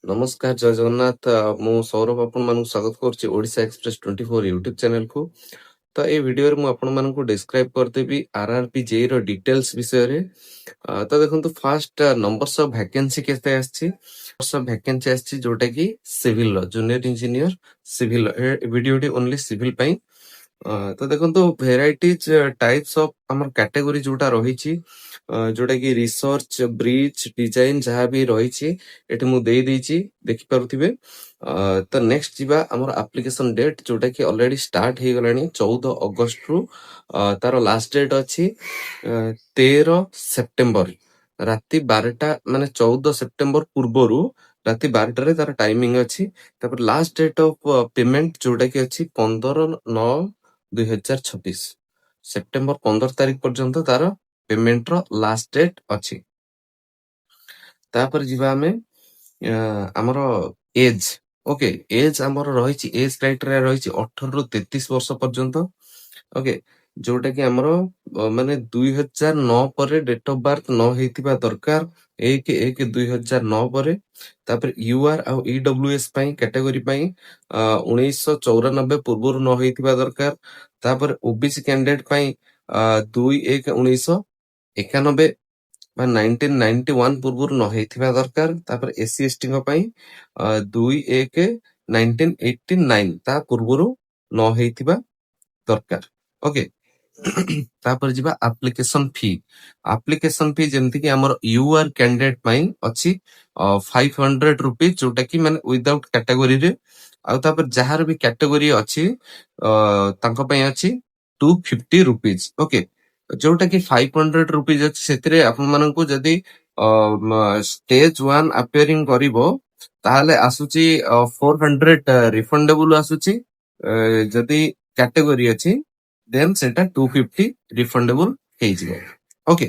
ନମସ୍କାର, ଜୟ ଜଗନ୍ନାଥ। ମୁଁ ସୌରଭ ଆପଣମାନଙ୍କୁ ସ୍ୱାଗତ କରୁଛି ଓଡ଼ିଶା ଏକ୍ସପ୍ରେସ୍ 24 ୟୁଟ୍ୟୁବ ଚ୍ୟାନେଲକୁ। ତ ଏଇ ଭିଡିଓରେ ମୁଁ ଆପଣମାନଙ୍କୁ ଡେସ୍କ୍ରାଇବ କରିଦେବି ଆରଆରବି ଜେଇ ର ଡିଟେଲ୍ସ ବିଷୟରେ। ତ ଦେଖନ୍ତୁ, ଫାଷ୍ଟ ନମ୍ବର୍ସ ଅଫ ଭ୍ୟାକେନ୍ସି କେତେ ଆସିଛି। ଭ୍ୟାକେନ୍ସି ଆସିଛି ଯୋଉଟା କି ସିଭିଲର ଜୁନିୟର ଇଞ୍ଜିନିୟର ସିଭିଲ। ଏ ଭିଡିଓଟି ଓନ୍ଲି ସିଭିଲ ପାଇଁ। ତ ଦେଖନ୍ତୁ, ଭେରାଇଟିଜ ଟାଇପ୍ସ ଅଫ ଆମର କ୍ୟାଟେଗୋରୀ ଯୋଉଟା ରହିଛି, ଯୋଉଟା କି ରିସର୍ଚ୍ଚ, ବ୍ରିଜ, ଡିଜାଇନ ଯାହା ବି ରହିଛି ଏଠି ମୁଁ ଦେଇଛି, ଦେଖିପାରୁଥିବେ। ତ ନେକ୍ସଟ ଯିବା ଆମର ଆପ୍ଲିକେସନ ଡେଟ୍, ଯୋଉଟା କି ଅଲରେଡି ଷ୍ଟାର୍ଟ ହେଇଗଲାଣି 14 ଅଗଷ୍ଟରୁ। ତାର ଲାଷ୍ଟ ଡେଟ୍ ଅଛି 13 ସେପ୍ଟେମ୍ବର ରାତି 12ଟା, ମାନେ 14 ସେପ୍ଟେମ୍ବର ପୂର୍ବରୁ ରାତି 12ଟାରେ ତାର ଟାଇମିଂ ଅଛି। ତାପରେ ଲାଷ୍ଟ ଡେଟ୍ ଅଫ ପେମେଣ୍ଟ ଯୋଉଟା କି ଅଛି 15/9/2026, ସେପ୍ଟେମ୍ବର 15 ତାରିଖ ପର୍ଯ୍ୟନ୍ତ ତାର ପେମେଣ୍ଟର ଲାଷ୍ଟ ଡେଟ୍ ଅଛି। ତାପରେ ଯିବା ଆମେ ଆମର ଏଜ। ଓକେ, ଏଜ ଆମର ରହିଛି, ଏଜ କ୍ରାଇଟେରିଆ ରହିଛି 18 ରୁ 33 ବର୍ଷ ପର୍ଯ୍ୟନ୍ତ। ଓକେ, ଯୋଉଟା କି ଆମର ମାନେ 2009 ପରେ ଡେଟ୍ ଅଫ ବାର୍ଥ ନ ହେଇଥିବା ଦରକାର, 1/1/2009 ପରେ। ତାପରେ ୟୁଆର ଆଉ ଇଡବ୍ଲ୍ୟୁଏସ ପାଇଁ କ୍ୟାଟେଗୋରୀ ପାଇଁ 1994 ପୂର୍ବରୁ ନ ହେଇଥିବା ଦରକାର। ତାପରେ ଓବିସି କ୍ୟାଣ୍ଡିଡେଟ ପାଇଁ 2/1/1991 ବା 1991 ପୂର୍ବରୁ ନ ହେଇଥିବା ଦରକାର। ତାପରେ ଏସି ଏସଟି ପାଇଁ 2/1/1989 ତା ପୂର୍ବରୁ ନ ହେଇଥିବା ଦରକାର। ଓକେ। ତାପରେ ଯିବା ଆପ୍ଲିକେସନ ଫି। ଆପ୍ଲିକେସନ ଫି ଯେମିତି କି ଆମର ୟୁଆର କ୍ୟାଣ୍ଡିଡେଟ ପାଇଁ ଅଛି 500 ରୁପିଜ, ଯୋଉଟା କି ମାନେ ୱିଦାଉଟ୍ କ୍ୟାଟେଗୋରୀରେ। ଆଉ ତାପରେ ଯାହାର ବି କ୍ୟାଟେଗୋରୀ ଅଛି ତାଙ୍କ ପାଇଁ ଅଛି 250 ରୁପିଜ। ଓକେ, ଯୋଉଟା କି 500 ରୁପିଜ ଅଛି, ସେଥିରେ ଆପଣମାନଙ୍କୁ ଯଦି ଷ୍ଟେଜ 1 ଆପିୟରିଂ କରିବ ତାହେଲେ ଆସୁଛି 400 ରିଫଣ୍ଡେବୁଲ ଆସୁଛି। ଯଦି କ୍ୟାଟେଗୋରୀ ଅଛି ଦେନ୍ ସେଟା 250 ରିଫଣ୍ଡେବୁଲ ହେଇଯିବ। ଓକେ,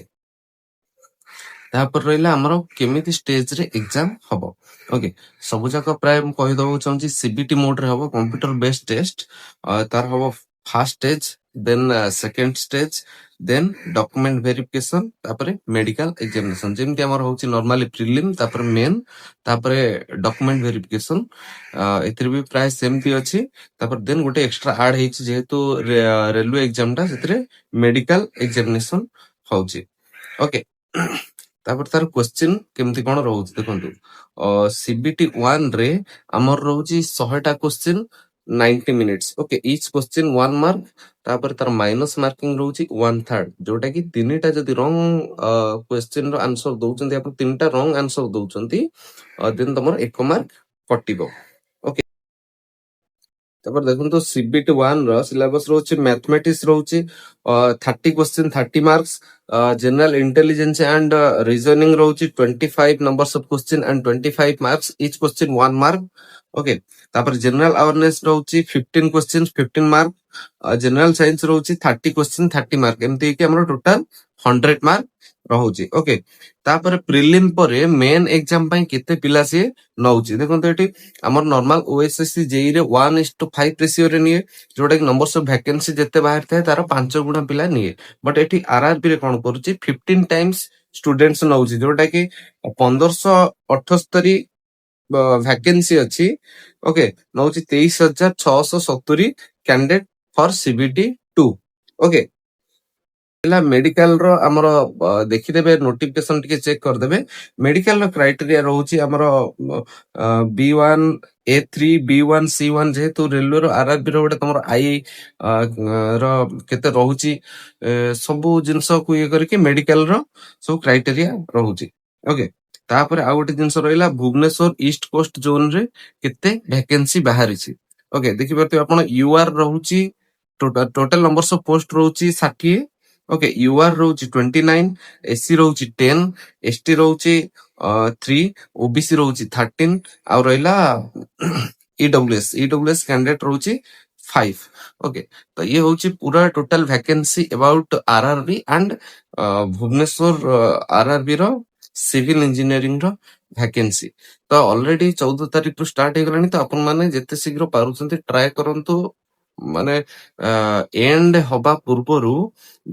ତାପରେ ରହିଲା ଆମର କେମିତି ଷ୍ଟେଜରେ ଏକ୍ଜାମ ହବ। ଓକେ, ସବୁ ଯାକ ପ୍ରାୟ ମୁଁ କହିଦବାକୁ ଚାହୁଁଛି ସିବିଟି ମୋଡରେ ହବ, କମ୍ପ୍ୟୁଟର ବେସ୍ଡ ଟେଷ୍ଟ। ତାର ହବ first stage, then second stage, then document verification, ତାପରେ ମେଡିକାଲ ଏକ୍ଜାମିନେସନ। ଯେମିତି ଆମର ହଉଛି ନର୍ମାଲି ପ୍ରିଲିମ, ତାପରେ ମେନ୍, ତାପରେ ଡକୁମେଣ୍ଟ ଭେରିଫିକେସନ। ଏଥିରେ ବି ପ୍ରାୟ ସେମିତି ଅଛି। ତାପରେ ଦେନ୍ ଗୋଟେ ଏକ୍ସଟ୍ରା ଆଡ ହେଇଛି, ଯେହେତୁ ରେଲୱେ ଏକ୍ଜାମ ଟା, ସେଥିରେ ମେଡିକାଲ ଏକ୍ଜାମିନେସନ ହଉଛି। ଓକେ, ତାପରେ ତାର କ୍ୱେଶ୍ଚିନ୍ କେମିତି କଣ ରହୁଛି ଦେଖନ୍ତୁ। ସିବିଟି 1 ରେ ଆମର ରହୁଛି 100ଟା question, 90 minutes. Okay, each question 1 mark. ତାପରେ ତାର ମାଇନସ ମାର୍କିଂ ରହୁଛି 1/3, ଯୋଉଟା କି 3ଟା ଯଦି ରଙ୍ଗ କ୍ୱେଶ୍ଚିନ୍ ର ଆନ୍ସର ଦଉଛନ୍ତି, ଆପଣ 3ଟା ରଙ୍ଗ ଆନ୍ସର ଦଉଛନ୍ତି, ଦେନ୍ ତମର 1 ମାର୍କ କଟିବ। ଓକେ, ତାପରେ ଦେଖନ୍ତୁ ସିବିଟି 1 ର ସିଲାବସ ରହୁଛି ମ୍ୟାଥମେଟିକ୍ସ ରହୁଛି 30 question, 30 marks. General intelligence and reasoning ରହୁଛି 25 numbers of question and 25 marks, each question 1 mark. Okay, ତାପରେ ଜେନେରାଲ ଆୱାରନେସ ରହୁଛି 15 କ୍ୱେଶ୍ଚିନ୍, 15 ମାର୍କ। ଜେନେରାଲ ସାଇନ୍ସ ରହୁଛି 30 କ୍ୱେଶ୍ଚିନ୍, 30 ମାର୍କ। ଏମିତି ହେଇକି ଆମର ଟୋଟାଲ 100 ମାର୍କ ରହୁଛି। ଓକେ, ତାପରେ ପ୍ରିଲିମ ପରେ ମେନ୍ ଏକ୍ଜାମ ପାଇଁ କେତେ ପିଲା ସିଏ ନଉଛି ଦେଖନ୍ତୁ। ଏଠି ଆମର ନର୍ମାଲ ଓଏସଏସସି ଜେଇ ରେ 1:5 ରେସିଓରେ ନିଏ, ଯୋଉଟା କି ନମ୍ବର୍ସ ଅଫ ଭ୍ୟାକେନ୍ସି ଯେତେ ବାହାରି ଥାଏ ତାର 5 ଗୁଣା ପିଲା ନିଏ। ବଟ୍ ଏଠି ଆରଆରବି ରେ କଣ କରୁଛି, 15 ଟାଇମ୍ସ ଷ୍ଟୁଡେଣ୍ଟସ ନଉଛି, ଯୋଉଟା କି 1578 ଭ୍ୟାକେନ୍ସି ଅଛି। ଓକେ, ନଉଛି 23,670 କ୍ୟାଣ୍ଡିଡେଟ ଫର ସିବିଟି 2। ଓକେ, ହେଲା ମେଡିକାଲ ର ଆମର ଦେଖିଦେବେ, ନୋଟିଫିକେସନ ଟିକେ ଚେକ୍ କରିଦେବେ। ମେଡିକାଲ ର କ୍ରାଇଟେରିଆ ରହୁଛି ଆମର B1A3, B1C1, ଯେହେତୁ ରେଲୱେ ର ଆରଆରବି ର ଗୋଟେ ତମର ଆଇ ର କେତେ ରହୁଛି, ସବୁ ଜିନିଷକୁ ଇଏ କରିକି ମେଡିକାଲ ର ସବୁ କ୍ରାଇଟେରିଆ ରହୁଛି। ଓକେ, ତାପରେ ଆଉ ଗୋଟେ ଜିନିଷ ରହିଲା, ଭୁବନେଶ୍ୱର ଇଷ୍ଟ କୋଷ୍ଟ ଜୋନ ରେ କେତେ ଭ୍ୟାକେନ୍ସି ବାହାରିଛି। ଓକେ, ଦେଖିପାରୁଥିବେ ଆପଣ, ୟୁଆର ରହୁଛି ଟୋଟାଲ ନମ୍ବର୍ସ ଅଫ ପୋଷ୍ଟ ରହୁଛି 60। ଓକେ, ୟୁଆର ରହୁଛି 29, ଏସି ରହୁଛି 10, ଏସଟି ରହୁଛି 3, ଓବିସି ରହୁଛି 13, ଆଉ ରହିଲା ଇଡବ୍ଲ୍ୟୁଏସ୍ କ୍ୟାଣ୍ଡିଡେଟ ରହୁଛି 5। ଓକେ, ତ ଇଏ ହଉଛି ପୁରା total vacancy about RRB and Bhubaneswar RRB ର ସିଭିଲ ଇଞ୍ଜିନିୟରିଂ ର ଭ୍ୟାକେନ୍ସି। ତ ଅଲରେଡି 14 ତାରିଖରୁ ଷ୍ଟାର୍ଟ ହେଇଗଲାଣି। ତ ଆପଣ ମାନେ ଯେତେ ଶୀଘ୍ର ପାରୁଛନ୍ତି ଟ୍ରାଏ କରନ୍ତୁ, ମାନେ ଏଣ୍ଡ ହବା ପୂର୍ବରୁ,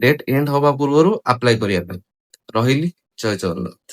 ଡେଟ୍ ଏଣ୍ଡ ହବା ପୂର୍ବରୁ ଆପ୍ଲାଏ କରିବା ପାଇଁ। ରହିଲି, ଜୟ ଜଗନ୍ନାଥ।